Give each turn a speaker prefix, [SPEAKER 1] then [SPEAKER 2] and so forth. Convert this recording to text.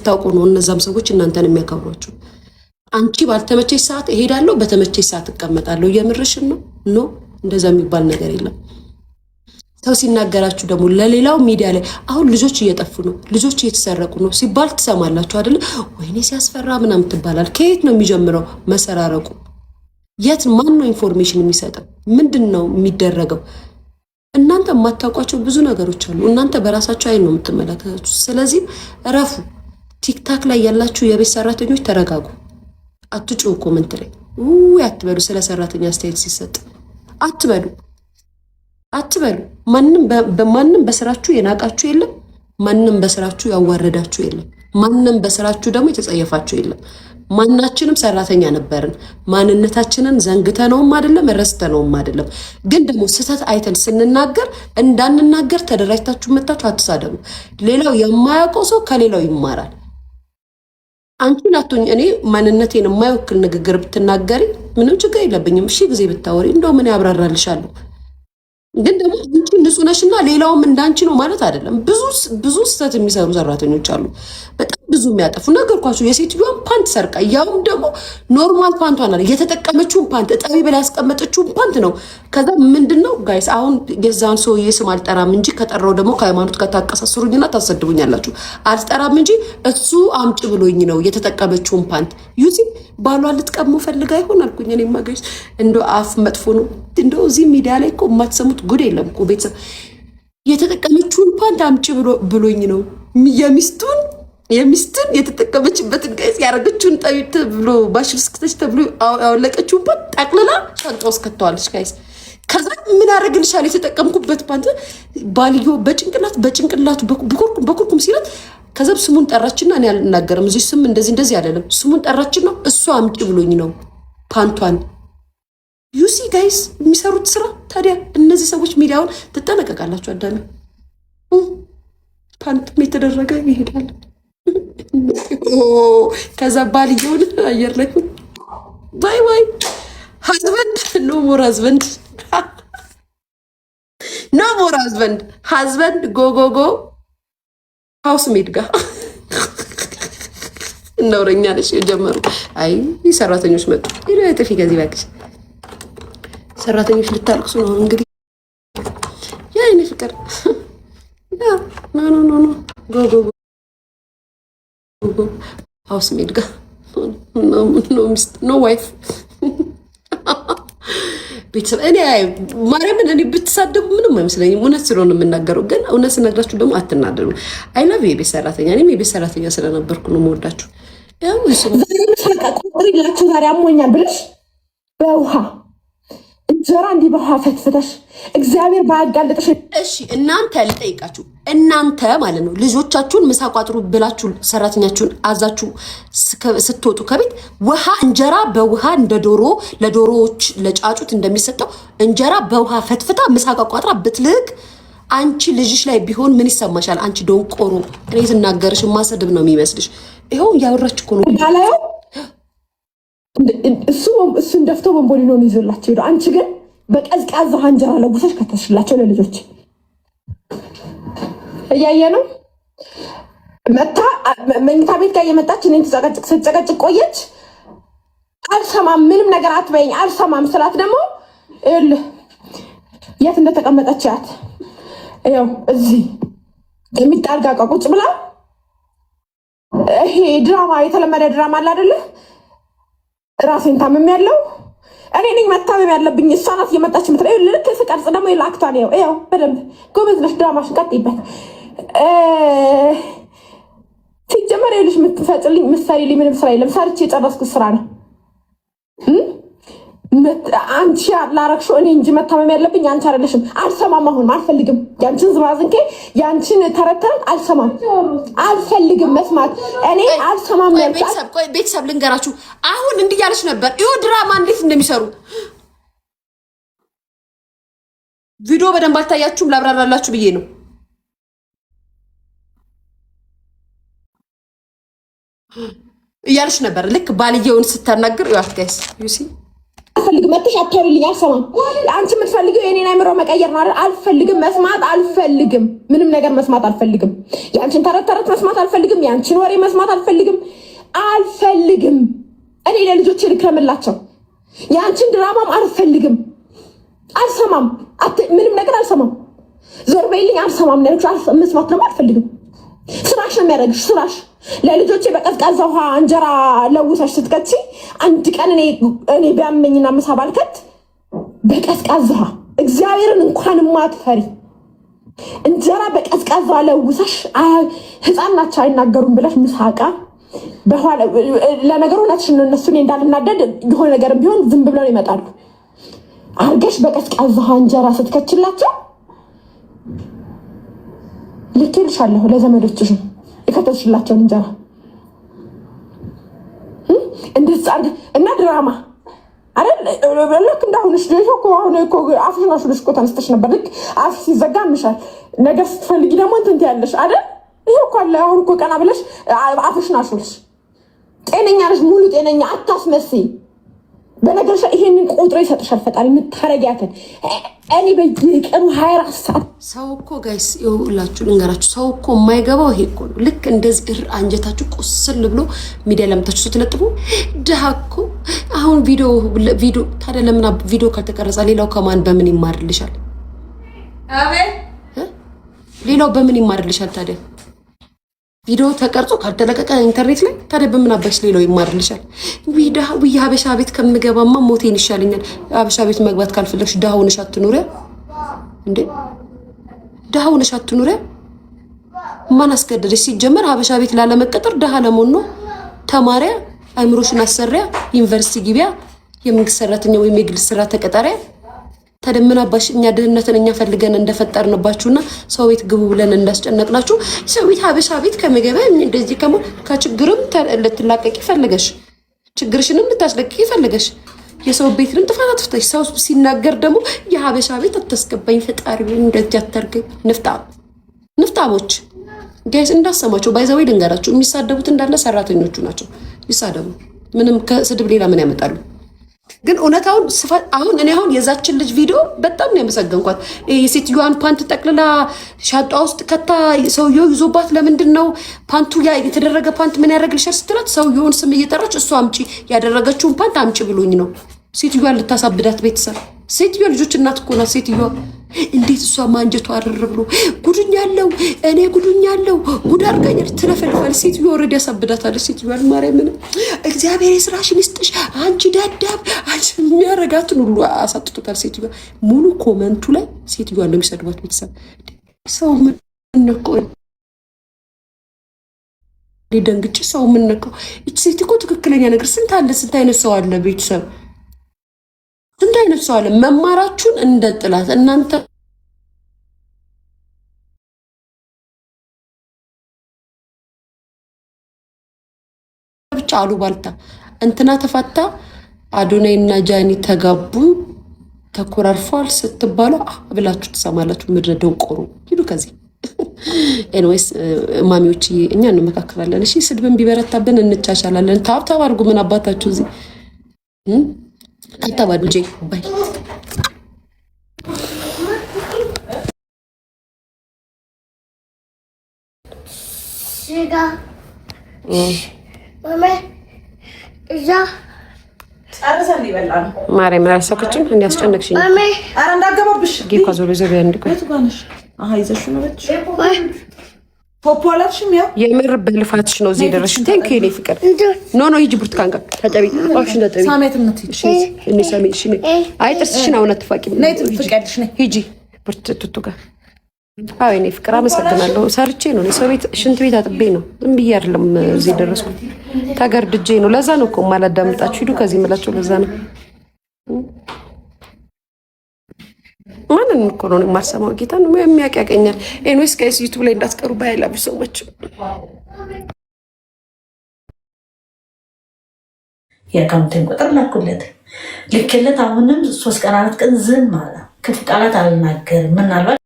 [SPEAKER 1] ስታውቁ ነው እነዛም ሰዎች እናንተን የሚያከብሯችሁ። አንቺ ባልተመቸሽ ሰዓት እሄዳለሁ፣ በተመቸሽ ሰዓት እቀመጣለሁ። የምርሽን ነው? ኖ እንደዛ የሚባል ነገር የለም። ሰው ሲናገራችሁ ደግሞ ለሌላው ሚዲያ ላይ አሁን ልጆች እየጠፉ ነው፣ ልጆች እየተሰረቁ ነው ሲባል ትሰማላችሁ አይደለ? ወይኔ ሲያስፈራ ምናምን ትባላል። ከየት ነው የሚጀምረው መሰራረቁ? የት ማን ነው ኢንፎርሜሽን የሚሰጠው? ምንድን ነው የሚደረገው? እናንተ የማታውቋቸው ብዙ ነገሮች አሉ። እናንተ በራሳቸው አይን ነው የምትመለከቱት። ስለዚህ እረፉ። ቲክታክ ላይ ያላችሁ የቤት ሰራተኞች ተረጋጉ። አትጩሁ። ኮመንት ላይ አትበሉ። ስለ ሰራተኛ አስተያየት ሲሰጥ አትበሉ። ማንም በስራችሁ የናቃችሁ የለም። ማንም በስራችሁ ያዋረዳችሁ የለም። ማንም በስራችሁ ደግሞ የተጸየፋችሁ የለም። ማናችንም ሰራተኛ ነበርን። ማንነታችንን ዘንግተነውም አይደለም ረስተነውም አይደለም። ግን ደግሞ ስህተት አይተን ስንናገር እንዳንናገር ተደራጅታችሁ መጣችሁ አትሳደቡ። ሌላው የማያውቀው ሰው ከሌላው ይማራል። አንቺን አትሆኝ እኔ ማንነቴን የማይወክል ንግግር ብትናገሪ ምንም ችግር የለብኝም። እሺ ጊዜ ብታወሪ እንደው ምን ያብራራልሻለሁ። ግን ደግሞ አንቺ ንጹህ ነሽና ሌላውም እንዳንቺ ነው ማለት አይደለም። ብዙ ስህተት የሚሰሩ ሰራተኞች አሉ፣ በጣም ብዙ የሚያጠፉ። ነገርኳችሁ። የሴትዮዋን ፓንት ሰርቃ፣ ያውም ደግሞ ኖርማል ፓንቷን አለ የተጠቀመችውን ፓንት እጠቢ ብላ ያስቀመጠችውን ፓንት ነው። ከዛ ምንድነው ጋይስ፣ አሁን የዛን ሰውዬ ስም አልጠራም እንጂ ከጠራው ደግሞ ከሃይማኖት ጋር ታቀሳስሩኝና ታሰድቡኛላችሁ። አልጠራም እንጂ እሱ አምጪ ብሎኝ ነው የተጠቀመችውን ፓንት ዩዚ ባሏ ልትቀሙ ፈልጋ ይሆን አልኩኝ። እኔማ ጋይስ እንዶ አፍ መጥፎ ነው። እንዶ እዚህ ሚዲያ ላይ እኮ የማትሰሙት ጉድ የለም እኮ ቤተሰብ። የተጠቀመችውን ፓንት አምጪ ብሎኝ ነው የሚስትን የተጠቀመችበትን ጋይስ ያረገችውን ጠይት ብሎ ባሽልስክተች ተብሎ ያወለቀችውን ፓንት ጠቅልላ ሻንጣ ውስጥ ከተዋለች ጋይስ። ከዛ ምን አደረግልሻል? የተጠቀምኩበት ፓንት ባልዮ በጭንቅላቱ በኩርኩም ሲላት ከዛ ስሙን ጠራችና እኔ አልናገርም እዚህ ስም እንደዚህ አይደለም። ስሙን ጠራችና እሱ አምጪ ብሎኝ ነው ፓንቷን። ዩሲ ጋይስ የሚሰሩት ስራ ታዲያ እነዚህ ሰዎች ሚዲያውን ትጠነቀቃላችሁ። አዳሚ ፓንት የተደረገ ይሄዳል። ከዛ ባልየውን አየር ላይ ባይ ሀዝበንድ ኖ ሞር ሀዝበንድ ጎ ሃውስ ሜድ ጋር እናውረኛ ነሽ የጀመሩ። አይ ሰራተኞች መጡ። ጥፊ ከዚህ ባክሽ። ሰራተኞች ልታልቅሱ ነው እንግዲህ። ያ እኔ ፍቅር ኖ ጎ ሃውስ ሜድ ጋር ኖ ዋይፍ ቤተሰብ። እኔ ማርያምን እኔ ብትሳደቡ ምንም አይመስለኝም፣ እውነት ስለሆነ የምናገረው። ግን እውነት ስነግራችሁ ደግሞ አትናደዱ። አይ ላቭ የቤት ሰራተኛ። እኔም የቤት ሰራተኛ ስለነበርኩ ነው የምወዳችሁ።
[SPEAKER 2] ላችሁ ዛሬ አሞኛል ብለሽ በውሃ እንጀራ እንዲህ በውሃ ፈትፍተሽ እግዚአብሔር ባያጋለጠሽ።
[SPEAKER 1] እሺ እናንተ ልጠይቃችሁ፣ እናንተ ማለት ነው ልጆቻችሁን ምሳ ቋጥሩ ብላችሁ ሰራተኛችሁን አዛችሁ ስትወጡ ከቤት ውሃ እንጀራ በውሃ እንደ ዶሮ ለዶሮዎች ለጫጩት እንደሚሰጠው እንጀራ በውሃ ፈትፍታ ምሳ ቋጥራ ብትልክ አንቺ ልጅሽ ላይ ቢሆን ምን ይሰማሻል? አንቺ ደንቆሮ። እኔ ስናገርሽ ማሰድብ ነው የሚመስልሽ። ይኸው እያወራች እኮ ነው።
[SPEAKER 2] እሱን ደፍቶ ቦምቦሊኖን ይዞላቸው ሄዱ። አንቺ ግን በቀዝቃዛ ውሃ እንጀራ ለጉሰሽ ከተሽላቸው ለልጆች እያየ ነው። መታ መኝታ ቤት ጋር የመጣች እኔን ስትጨቀጭቅ ቆየች። አልሰማም፣ ምንም ነገር አትበይኝ አልሰማም ስላት ደግሞ የት እንደተቀመጠች ያት ያው እዚህ የሚጣልጋ ቁጭ ብላ ይሄ ድራማ የተለመደ ድራማ አለ አይደለ? ራሴን ታምም ያለው እኔ ነኝ መታመም ያለብኝ። እሷ ናት እየመጣች የምትለው። ልክ ስቀርጽ ደግሞ የላክቷን ያው በደንብ ጎበዝ ነሽ፣ ድራማሽን ቀጥይበት። ሲጀመር ይኸውልሽ የምትፈጭልኝ ምሳሌልኝ ምንም ስራ የለም። ሰርቼ የጨረስኩት ስራ ነው። አንቺ ላረግሽው እኔ እንጂ መታመም ያለብኝ አንቺ አይደለሽም። አልሰማም፣ አሁን አልፈልግም። ያንቺን ዝባዝንኬ ያንቺን ተረተረን አልሰማም፣ አልፈልግም መስማት። እኔ አልሰማም።
[SPEAKER 1] ቤተሰብ ልንገራችሁ፣ አሁን እንዲህ ያለች ነበር። ይኸው ድራማ እንዴት እንደሚሰሩ ቪዲዮ በደንብ አልታያችሁም፣ ላብራራላችሁ ብዬ ነው። እያለች ነበር ልክ ባልየውን ስታናግር። ይዋት ጋይስ ዩሲ
[SPEAKER 2] አልፈልግም መጥተሽ አታውሪልኝ። አልሰማም። አንቺ የምትፈልጊው የኔን አይምሮ መቀየር ነው አይደል? አልፈልግም፣ መስማት አልፈልግም። ምንም ነገር መስማት አልፈልግም። ያንቺን ተረት መስማት አልፈልግም። ያንቺን ወሬ መስማት አልፈልግም። እኔ ለልጆቼ ልክረምላቸው። ያንቺን ድራማም አልፈልግም። አልሰማም። ምንም ነገር አልሰማም። ዞር በይልኝ። አልሰማም። መስማት ደግሞ አልፈልግም። ስራሽ ነው የሚያደርግሽ። ስራሽ ለልጆቼ በቀዝቃዛ ውሃ እንጀራ ለውሰሽ ስትከቺ አንድ ቀን እኔ ቢያመኝና ምሳ ባልከት በቀዝቃዛ ውሃ እግዚአብሔርን እንኳን ማትፈሪ እንጀራ በቀዝቃዛ ለውሰሽ ህፃን ናቸው አይናገሩም ብለሽ ምሳቃ በኋላ ለነገሩ እውነትሽን ነው። እነሱ እንዳልናደድ የሆነ ነገርም ቢሆን ዝም ብለው ይመጣሉ። አርገሽ በቀዝቃዛ ውሃ እንጀራ ስትከችላቸው ልኬልሻለሁ ለዘመዶችሽ የከተትሽላቸውን እንጀራ እንደዛ እና ድራማ አይደል? ልክ እንዳሁንሽ እኮ አሁን እኮ አፍሽን አሹልሽ እኮ ተነስተሽ ነበር። ልክ አፍ ሲዘጋ ምሻል ነገር ስትፈልጊ ደግሞ እንትን ትያለሽ አይደል? ይሄ እኮ አለ። አሁን እኮ ቀና ብለሽ አፍሽን አሹልሽ። ጤነኛ ነሽ፣ ሙሉ ጤነኛ አታስመስይ። በነገርሽ ይሄንን ቆጥሮ ይሰጥሻል ፈጣሪ የምታረጊያትን። እኔ በየቀኑ 24 ሰዓት
[SPEAKER 1] ሰው እኮ ጋይስ ይኸውላችሁ ልንገራችሁ፣ ሰው እኮ የማይገባው ይሄ እኮ ነው። ልክ እንደዚህ አንጀታችሁ ቁስል ብሎ ሚዲያ ለምታችሁ ስትለጥፉ ድሃ እኮ አሁን ቪዲዮ ታዲያ ለምን ቪዲዮ ካልተቀረጸ ሌላው ከማን በምን ይማርልሻል? ሌላው በምን ይማርልሻል ታዲያ? ቪዲዮ ተቀርጾ ካልተለቀቀ ኢንተርኔት ላይ ታዲያ በምን አባሽ ሌላው ይማርልሻል? ሀበሻ ቤት ከምገባማ ሞቴን ይሻለኛል። ሀበሻ ቤት መግባት ካልፈለግሽ ድሃ ሆነሽ አትኑሪ እንዴ? ድሃ ሆነሽ አትኑሪ። ማን አስገደደሽ? ሲጀመር ሀበሻ ቤት ላለመቀጠር ድሃ ለመሆን ነው። ተማሪያ፣ አይምሮሽን አሰሪያ፣ ዩኒቨርሲቲ ግቢያ፣ የመንግስት ሰራተኛ ወይም የግል ስራ ተቀጣሪያ። ታዲያ ምን አባሽ እኛ ድህነትን እኛ ፈልገን እንደፈጠርንባችሁና ሰው ቤት ግቡ ብለን እንዳስጨነቅናችሁ ሰው ቤት ሀበሻ ቤት ከመገባ እንደዚህ ከችግርም ልትላቀቂ ፈልገሽ ችግርሽንም ልታስለቅቂ ፈልገሽ የሰው ቤትንም ጥፋት አጥፍተሽ ሰው ሲናገር ደግሞ የሀበሻ ቤት አታስገባኝ ፈጣሪ እንደዚህ አታርገኝ። ንፍጣሞች ጋይስ እንዳሰማቸው ባይዘው ልንገራችሁ፣ የሚሳደቡት እንዳለ ሰራተኞቹ ናቸው። ይሳደቡ፣ ምንም ከስድብ ሌላ ምን ያመጣሉ? ግን እውነታውን አሁን እኔ የዛችን ልጅ ቪዲዮ በጣም ነው ያመሰገንኳት። የሴትዮዋን ፓንት ጠቅልላ ሻንጣ ውስጥ ከታ ሰውየው ይዞባት ለምንድን ነው ፓንቱ የተደረገ ፓንት ምን ያደርግልሻል ስትላት ሰውየውን ስም እየጠራች እሷ አምጪ ያደረገችውን ፓንት አምጪ ብሎኝ ነው። ሴትዮዋን ልታሳብዳት ቤተሰብ። ሴትዮዋ ልጆች እናት እኮ ናት ሴትዮዋ። እንዴት እሷ ማንጀቷ አረር ብሎ ጉድኛለው እኔ ጉድኛለው ጉድ አርጋኛል ትለፈልፋለች። ሴትዮዋ ኦልሬዲ ያሳብዳታለች። ሴትዮዋ ማርያምን እግዚአብሔር የስራሽን ይስጥሽ አንቺ ዳዳብ አንቺ የሚያረጋትን ሁሉ አሳጥቶታል። ሴትዮዋ ሙሉ ኮመንቱ ላይ ሴትዮዋ እንደሚሰድባት ቤተሰብ። ሰው ምን ነቀው? ደንግጬ ሰው ምን ነቀው? እቺ ሴት እኮ ትክክለኛ ነገር ስንት አይነት ሰው አለ ቤተሰብ። ስንት አይነት ሰው አለ። መማራችሁን እንደ ጥላት እናንተ ብቻ አሉባልታ እንትና ተፋታ አዶናይ እና ጃኒ ተጋቡ ተኮራርፏል ስትባሉ ብላችሁ ትሰማላችሁ። ምድረ ደንቆሮ ሂዱ ከዚህ። ኤንዌይስ ማሚዎች እኛ እንመካከራለን። እሺ ስድብን ቢበረታብን እንቻቻላለን። ታብታብ አድርጉ። ምን አባታችሁ እዚህ ታብታብ ጄ ባይ
[SPEAKER 3] Siga. Mama. እዛ
[SPEAKER 2] ጨርሰን ይበላል።
[SPEAKER 1] ማርያም ራሳችሁን እንዲያስጨነቅሽኝ
[SPEAKER 3] ማማ
[SPEAKER 2] አረ እንዳገባብሽ
[SPEAKER 1] ጌኳ ዞሮ ዘበያ እንድቆይ
[SPEAKER 2] ባንሽ ይዘሽ ነው ልጅ ፖፖላሽም ያው
[SPEAKER 1] የምር በልፋትሽ ነው እዚህ ደረሽ። ቴንክ ዩ ፍቅር ኖ ሂጂ ብርቱካን ጋር ተጠቢ አፍሽ እንደጠቢ
[SPEAKER 2] ሳሜትነት ሂጂ
[SPEAKER 1] እኔ ሳሜት እሺ አይ ጥርስሽን አሁን አትፋቂ
[SPEAKER 2] ነይ ትፍቀድሽ ነይ
[SPEAKER 1] ሂጂ ብርቱቱ ጋር አዎ እኔ ፍቅር አመሰግናለሁ። ሰርቼ ነው ሰው ቤት ሽንት ቤት አጥቤ ነው ዝም ብዬ አይደለም እዚህ ደረስኩት። ተገርድጄ ነው። ለዛ ነው እኮ ማላዳምጣችሁ ሂዱ ከዚህ ምላችሁ ለዛ ነው። ማንን እኮ ነው የማሰማው? ጌታ ነው የሚያውቅ ያቀኛል። ኤንዌስ ጋይስ ዩቲዩብ ላይ እንዳትቀሩ ባይላችሁ ሰዎች
[SPEAKER 4] የአካውንቴን ቁጥር ላኩለት ልክለት። አሁንም 3 ቀን 4 ቀን ዝም አለ። ክፉ ቃላት አልናገርም ምናልባት